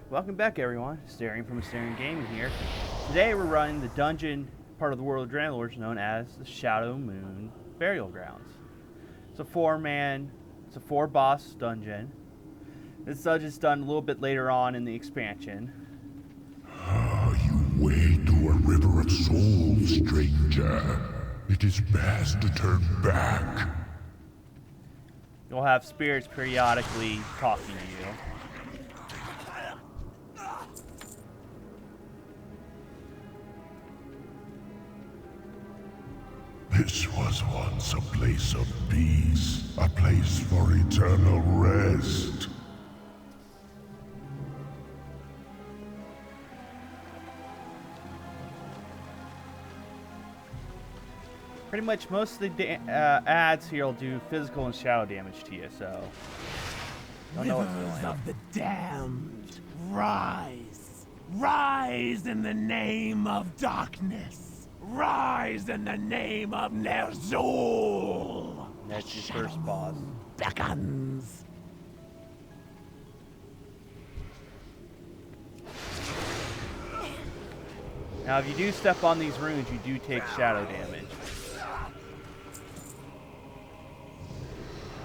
Welcome back, everyone. Staring from Staring Gaming here. Today we're running the dungeon part of the World of Draenlords known as the Shadowmoon Burial Grounds. It's a four-boss dungeon. This dungeon's done a little bit later on in the expansion. You wade to a river of souls, stranger. It is best to turn back. You'll have spirits periodically talking to you. This was once a place of peace, a place for eternal rest. Pretty much most of the ads here will do physical and shadow damage to you, so don't know what's Rivers going on. of the damned, rise! Rise in the name of darkness! Rise in the name of Ner'zhul! That's your first boss. Beckons! Now, if you do step on these runes, you do take shadow damage.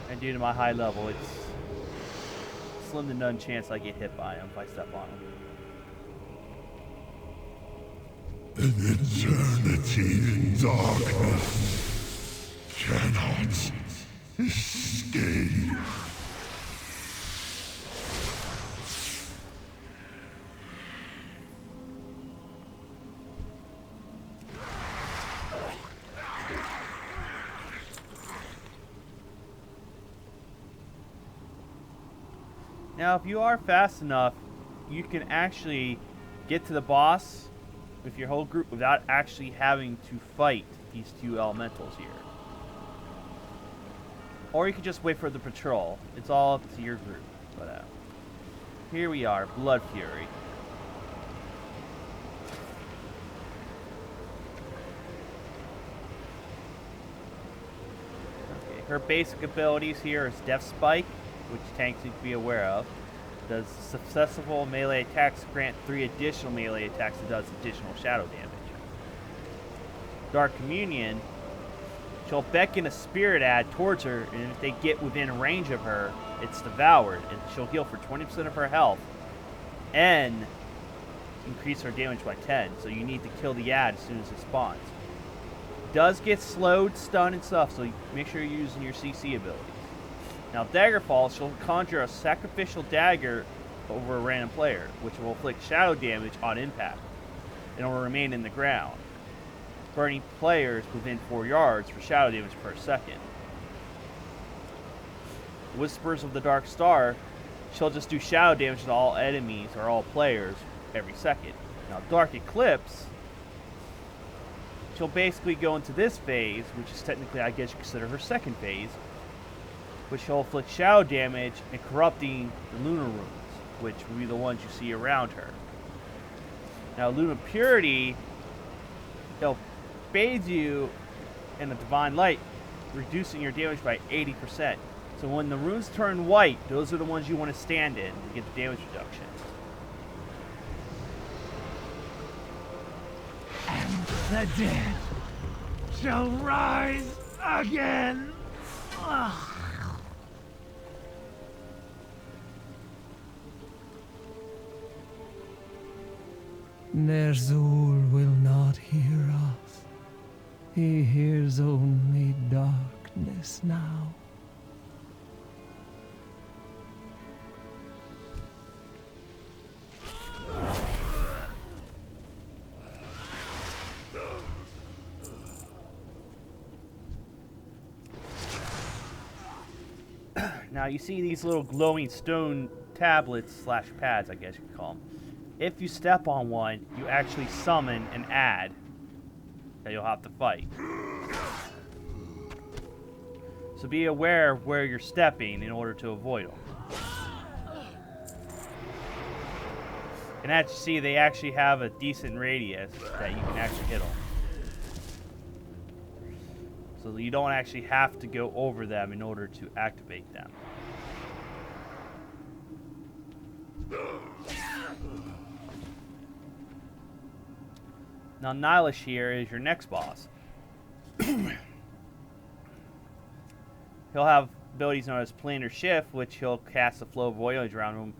And due to my high level, it's slim to none chance I get hit by them if I step on them. An eternity in darkness cannot escape. Now, if you are fast enough, you can actually get to the boss with your whole group without actually having to fight these two elementals here. Or you can just wait for the patrol. It's all up to your group. But here we are, Blood Fury. Okay, her basic abilities here is Death Spike, which tanks need to be aware of. Does successful melee attacks grant 3 additional melee attacks and does additional shadow damage. Dark Communion, she'll beckon a spirit ad towards her, and if they get within range of her, it's devoured, and she'll heal for 20% of her health and increase her damage by 10. So you need to kill the ad as soon as it spawns. Does get slowed, stunned, and stuff, so make sure you're using your CC abilities. Now, Daggerfall, she'll conjure a sacrificial dagger over a random player, which will inflict shadow damage on impact, and will remain in the ground, burning players within 4 yards for shadow damage per second. Whispers of the Dark Star, she'll just do shadow damage to all enemies or all players every second. Now, Dark Eclipse, she'll basically go into this phase, which is technically, I guess you consider her second phase, which will inflict shadow damage and corrupting the lunar runes, which will be the ones you see around her. Now, Lunar Purity, it'll bathe you in a divine light, reducing your damage by 80%. So when the runes turn white, those are the ones you want to stand in to get the damage reduction. And the dead shall rise again! Ugh. Ner'zhul will not hear us. He hears only darkness now. Now you see these little glowing stone tablets slash pads, I guess you could call them. If you step on one, you actually summon an ad that you'll have to fight. So be aware of where you're stepping in order to avoid them. And as you see, they actually have a decent radius that you can actually hit them. So you don't actually have to go over them in order to activate them. Now Nihilish here is your next boss. He'll have abilities known as Planar Shift, which he'll cast a flow of void around him,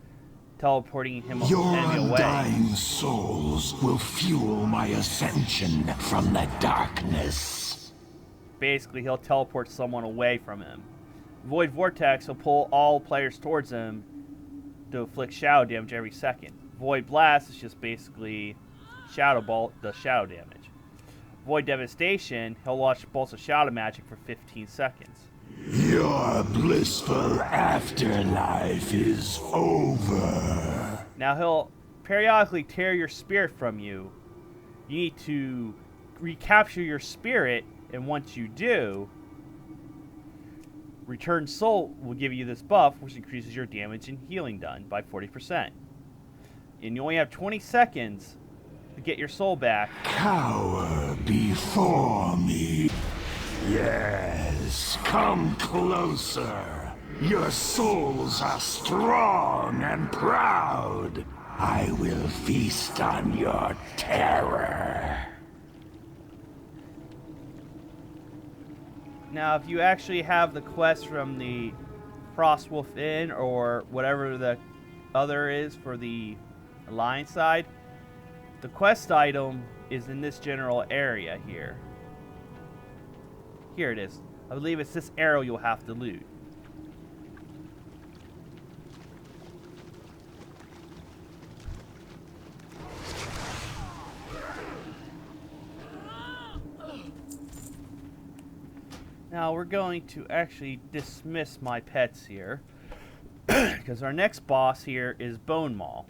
teleporting him Your enemy away. undying souls will fuel my ascension from the darkness. Basically, he'll teleport someone away from him. Void Vortex will pull all players towards him to inflict shadow damage every second. Void Blast is just basically Shadow Bolt does shadow damage. Void Devastation, he'll launch bolts of shadow magic for 15 seconds. Your blissful afterlife is over. Now he'll periodically tear your spirit from you. You need to recapture your spirit, and once you do, Return Soul will give you this buff, which increases your damage and healing done by 40%. And you only have 20 seconds to get your soul back. Cower before me. Yes, come closer. Your souls are strong and proud. I will feast on your terror. Now, if you actually have the quest from the Frostwolf Inn or whatever the other is for the Alliance side, the quest item is in this general area here. Here it is. I believe it's this arrow you'll have to loot. Now we're going to actually dismiss my pets here because our next boss here is Bone Maul.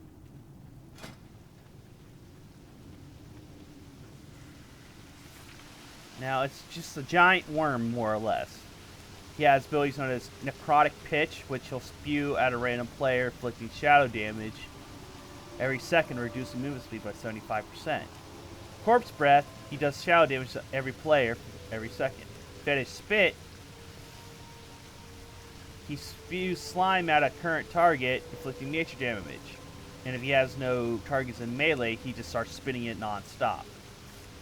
Now it's just a giant worm, more or less. He has abilities known as Necrotic Pitch, which he'll spew at a random player, inflicting shadow damage every second, reducing movement speed by 75%. Corpse Breath, he does shadow damage to every player every second. Fetish Spit, he spews slime at a current target, inflicting nature damage. And if he has no targets in melee, he just starts spinning it non-stop.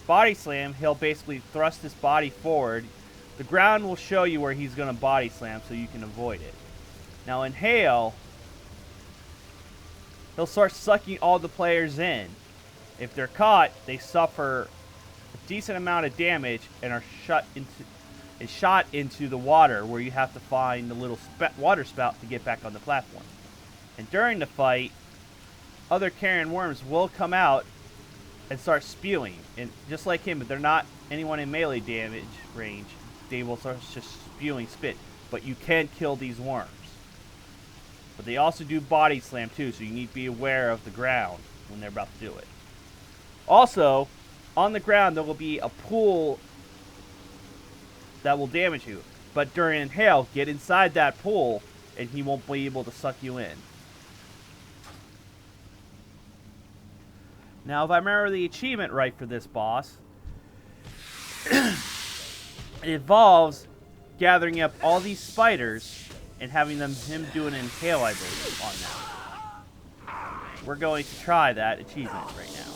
Body Slam, he'll basically thrust his body forward. The ground will show you where he's going to body slam so you can avoid it. Now Inhale, he'll start sucking all the players in. If they're caught, they suffer a decent amount of damage and are shot into the water, where you have to find the little water spout to get back on the platform. And during the fight, other carrion worms will come out and start spewing. And just like him, but they're not anyone in melee damage range, they will start just spewing spit. But you can kill these worms. But they also do body slam too, so you need to be aware of the ground when they're about to do it. Also, on the ground there will be a pool that will damage you. But during Inhale, get inside that pool and he won't be able to suck you in. Now, if I remember the achievement right for this boss, it involves gathering up all these spiders and having him do an Inhale, I believe, on them. We're going to try that achievement right now.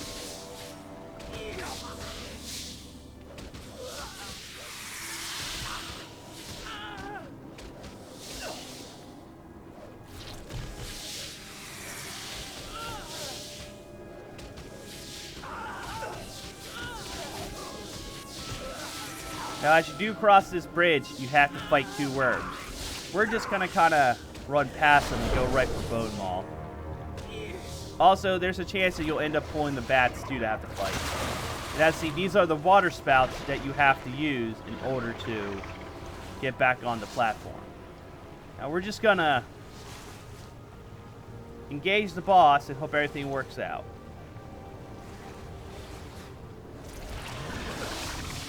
Now, as you do cross this bridge, you have to fight two worms. We're just going to kind of run past them and go right for Bone Maul. Also, there's a chance that you'll end up pulling the bats too to have to fight. And as see, these are the water spouts that you have to use in order to get back on the platform. Now, we're just going to engage the boss and hope everything works out.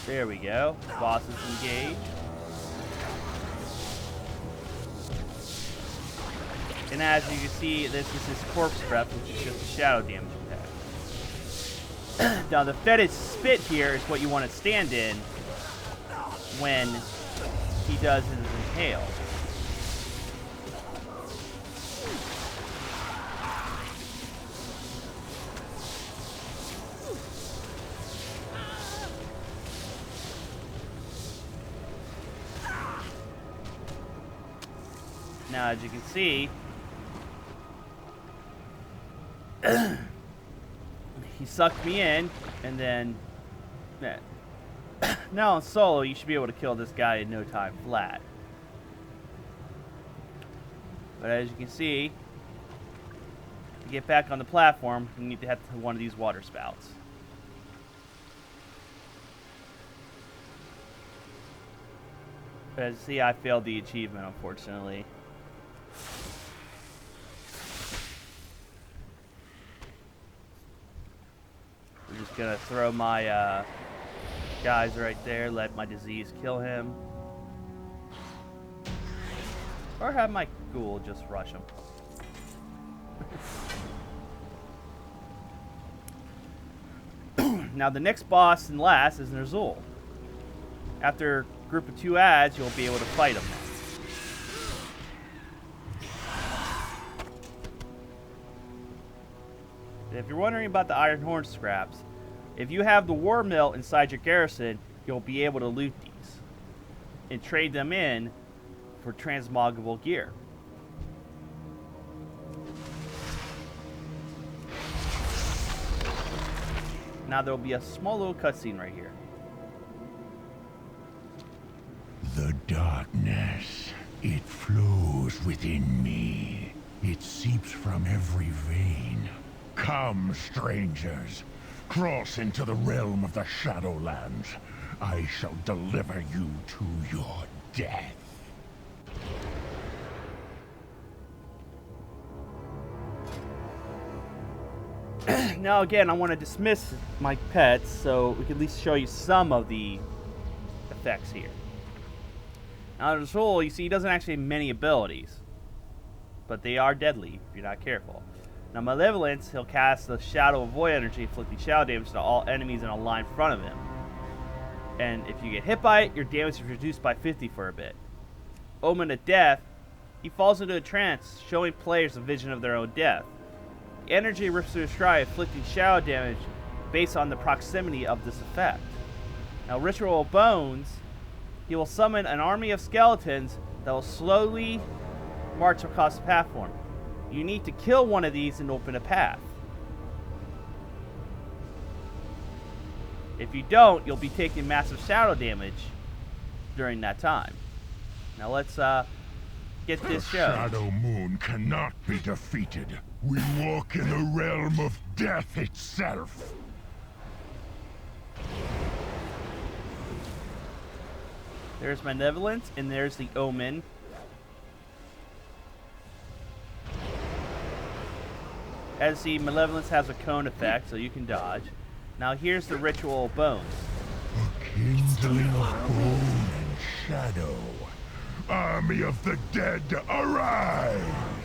There we go. Boss is engaged. And as you can see, this is his Corpse Breath, which is just a shadow damage attack. Now the Fetish Spit here is what you want to stand in when he does his Inhale. Now, as you can see, he sucked me in, and then now on solo, you should be able to kill this guy in no time flat. But as you can see, to get back on the platform, you need to head to one of these water spouts. But as you see, I failed the achievement, unfortunately. I'm just gonna throw my guys right there, let my disease kill him. Or have my ghoul just rush him. Now the next boss and last is Ner'zhul. After a group of 2 ads, you'll be able to fight him. If you're wondering about the Iron Horn scraps, if you have the War Mill inside your garrison, you'll be able to loot these and trade them in for transmoggable gear. Now there'll be a small little cutscene right here. The darkness, it flows within me. It seeps from every vein. Come, strangers. Cross into the realm of the Shadowlands. I shall deliver you to your death. Now again, I want to dismiss my pets so we can at least show you some of the effects here. Now Ner'zhul, you see, he doesn't actually have many abilities, but they are deadly if you're not careful. Now Malevolence, he'll cast the Shadow of Void energy, inflicting shadow damage to all enemies in a line in front of him. And if you get hit by it, your damage is reduced by 50 for a bit. Omen of Death, he falls into a trance, showing players a vision of their own death. The energy rips through the sky, inflicting shadow damage based on the proximity of this effect. Now Ritual of Bones, he will summon an army of skeletons that will slowly march across the platform. You need to kill one of these and open a path. If you don't, you'll be taking massive shadow damage during that time. Now let's get this show. Shadowmoon cannot be defeated. We walk in the realm of death itself. There's Malevolence, and there's the Omen. As the Malevolence has a cone effect, so you can dodge. Now here's the Ritual of Bones. A kindling of bone and shadow. Army of the dead, arise!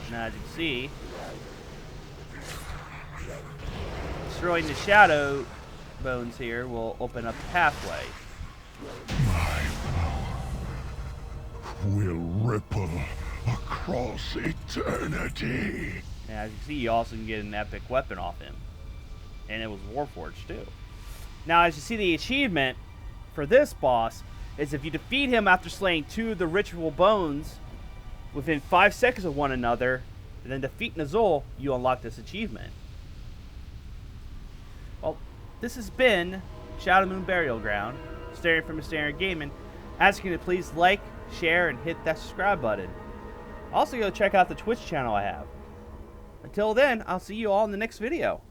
Now as you can see, destroying the Shadow Bones here will open up the pathway. My power will ripple across eternity. And as you can see, you also can get an epic weapon off him. And it was Warforged too. Now as you see, the achievement for this boss is if you defeat him after slaying 2 of the Ritual Bones within 5 seconds of one another, and then defeat Ner'zhul, you unlock this achievement. Well, this has been Shadowmoon Burial Ground, Staring from Mysterious Gaming, asking you to please like, share, and hit that subscribe button. Also, go check out the Twitch channel I have. Until then, I'll see you all in the next video.